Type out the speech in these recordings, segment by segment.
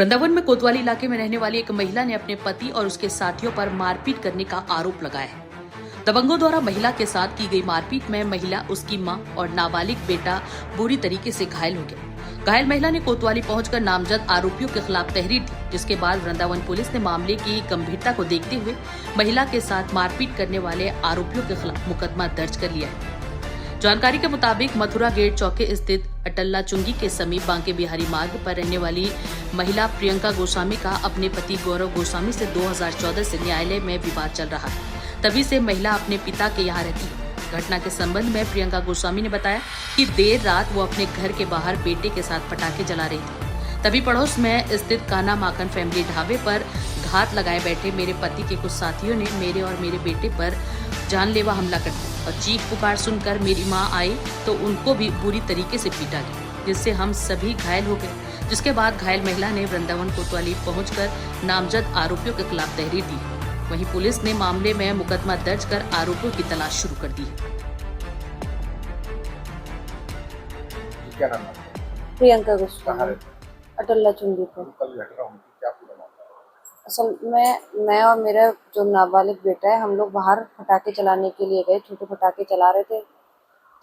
वृंदावन में कोतवाली इलाके में रहने वाली एक महिला ने अपने पति और उसके साथियों पर मारपीट करने का आरोप लगाया है। दबंगों द्वारा महिला के साथ की गई मारपीट में महिला, उसकी मां और नाबालिग बेटा बुरी तरीके से घायल हो गए। घायल महिला ने कोतवाली पहुंचकर नामजद आरोपियों के खिलाफ तहरीर दी, जिसके बाद वृंदावन पुलिस ने मामले की गंभीरता को देखते हुए महिला के साथ मारपीट करने वाले आरोपियों के खिलाफ मुकदमा दर्ज कर लिया है। जानकारी के मुताबिक मथुरा गेट चौके स्थित अटल्ला चुंगी के समीप बांके बिहारी मार्ग पर रहने वाली महिला प्रियंका गोस्वामी का अपने पति गौरव गोस्वामी से 2014 से न्यायालय में विवाद चल रहा है। तभी से महिला अपने पिता के यहाँ रहती है। घटना के संबंध में प्रियंका गोस्वामी ने बताया कि देर रात वो अपने घर के बाहर बेटे के साथ पटाखे जला रही थी। तभी पड़ोस में स्थित काना माखन फैमिली ढाबे पर घात लगाए बैठे मेरे पति के कुछ साथियों ने मेरे और मेरे बेटे पर जानलेवा हमला कर दिया और चीख पुकार सुनकर मेरी मां आई तो उनको भी बुरी तरीके से पीटा गया, जिससे हम सभी घायल हो गए। जिसके बाद घायल महिला ने वृंदावन कोतवाली पहुंचकर नामजद आरोपियों के खिलाफ तहरीर दी। वहीं पुलिस ने मामले में मुकदमा दर्ज कर आरोपियों की तलाश शुरू कर दी। क्या नाम है? प्रियंका गोस्वामी, अटल्ला चुंगी पर। कल घटना हुई थी, क्या पूरा मामला है? असल में मैं और मेरा जो नाबालिग बेटा है, हम लोग बाहर पटाखे चलाने के लिए गए, छोटे पटाखे चला रहे थे।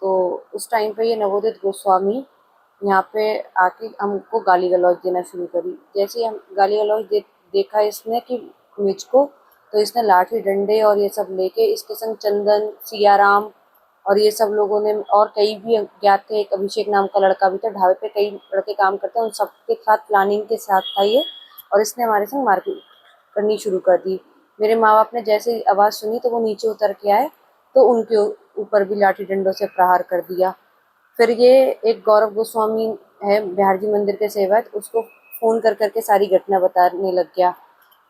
तो उस टाइम पे ये नवोदित गोस्वामी यहाँ पे आके हमको गाली गलौज देना शुरू करी। जैसे ही हम गाली गलौज देखा इसने कि मुझको, तो इसने लाठी डंडे और ये सब लेके इसके संग चंदन, सियाराम और ये सब लोगों ने, और कई भी अज्ञात थे, एक अभिषेक नाम का लड़का भी था, ढाबे पे कई लड़के काम करते हैं, उन सबके साथ प्लानिंग के साथ था ये। और इसने हमारे संग मारपीट करनी शुरू कर दी। मेरे माँ बाप ने जैसे ही आवाज़ सुनी तो वो नीचे उतर के आए, तो उनके ऊपर भी लाठी डंडों से प्रहार कर दिया। फिर ये एक गौरव गोस्वामी है बिहार जी मंदिर के सेवक, उसको फ़ोन कर करके सारी घटना बताने लग गया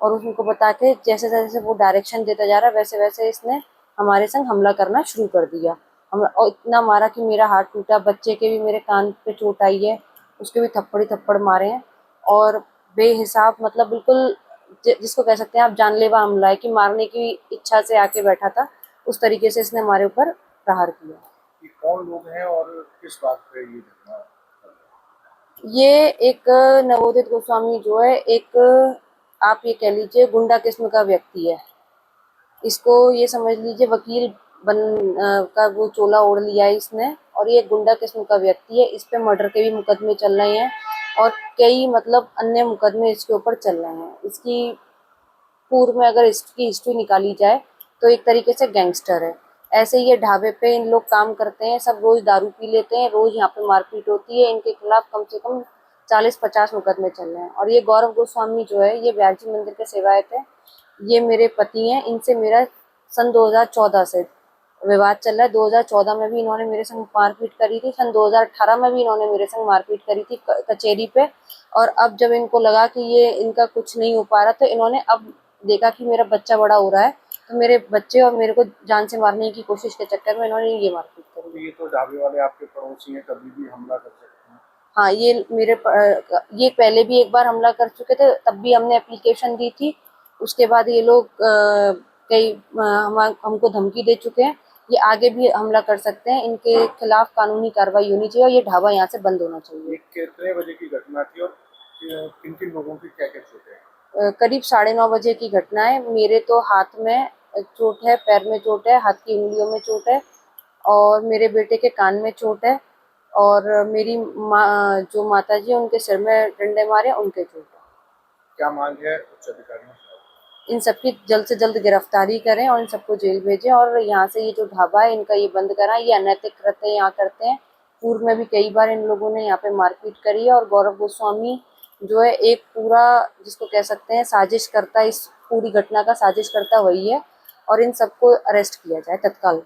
और उनको बता के जैसे जैसे वो डायरेक्शन देता जा रहा वैसे वैसे इसने हमारे संग हमला करना शुरू कर दिया। और इतना मारा कि मेरा हाथ टूटा, बच्चे के भी मेरे कान पे चोट आई है, उसके भी थप्पड़ ही थप्पड़ मारे हैं। और बेहिसाब, मतलब बिल्कुल जिसको कह सकते हैं आप जानलेवा हमला है कि मारने की इच्छा से आके बैठा था, उस तरीके से इसने हमारे ऊपर प्रहार किया। ये कौन लोग हैं और किस बात पे ये घटना? ये एक नवोदित गोस्वामी जो है, एक आप ये कह लीजिए गुंडा किस्म का व्यक्ति है। इसको ये समझ लीजिए वकील का वो चोला ओढ़ लिया है इसने, और ये गुंडा किस्म का व्यक्ति है। इस पे मर्डर के भी मुकदमे चल रहे हैं और कई मतलब अन्य मुकदमे इसके ऊपर चल रहे हैं। इसकी पूर्व में अगर इसकी हिस्ट्री निकाली जाए तो एक तरीके से गैंगस्टर है। ऐसे ही ये ढाबे पे इन लोग काम करते हैं, सब रोज दारू पी लेते हैं, रोज यहाँ पे मारपीट होती है। इनके खिलाफ कम से कम 40-50 मुकदमे चल रहे हैं। और ये गौरव गोस्वामी जो है, ये बिहार जी मंदिर के सेवायत है, ये मेरे पति हैं। इनसे मेरा सन 2014 से विवाद चल रहा है। 2014 में भी इन्होंने मेरे संग मारपीट करी थी, सन 2018 में भी इन्होंने मेरे संग मारपीट करी थी कचेरी पे। और अब जब इनको लगा कि ये इनका कुछ नहीं हो पा रहा, तो इन्होंने अब देखा कि मेरा बच्चा बड़ा हो रहा है, तो मेरे बच्चे और मेरे को जान से मारने की कोशिश के चक्कर में इन्होंने ये मारपीट करी। तो ये तो ढाबे वाले आपके पड़ोसी हैं, कभी भी हमला कर सकते हैं। हाँ, ये पहले भी एक बार हमला कर चुके थे, तब भी हमने एप्लीकेशन दी थी। उसके बाद ये लोग हमको धमकी दे चुके हैं, ये आगे भी हमला कर सकते हैं। इनके खिलाफ कानूनी कार्रवाई होनी चाहिए और ये ढाबा यहाँ से बंद होना चाहिए। ये कितने बजे की घटना थी और किन किन लोगों की क्या क्या चोटें हैं? करीब 9:30 बजे की घटना है। मेरे तो हाथ में चोट है, पैर में चोट है, हाथ की उंगलियों में चोट है, और मेरे बेटे के कान में चोट है, और मेरी माँ जो माता जी उनके सिर में डंडे मारे, उनके चोट है। क्या मांग है उच्च अधिकारियों से? इन सबकी जल्द से जल्द गिरफ्तारी करें और इन सबको जेल भेजें, और यहाँ से ये जो ढाबा है इनका ये बंद कराएं। ये अनैतिक कृत्य यहाँ करते हैं। पूर्व में भी कई बार इन लोगों ने यहाँ पे मारपीट करी है। और गौरव गोस्वामी जो है, एक पूरा जिसको कह सकते हैं साजिश करता, इस पूरी घटना का साजिश करता वही है, और इन सबको अरेस्ट किया जाए तत्काल।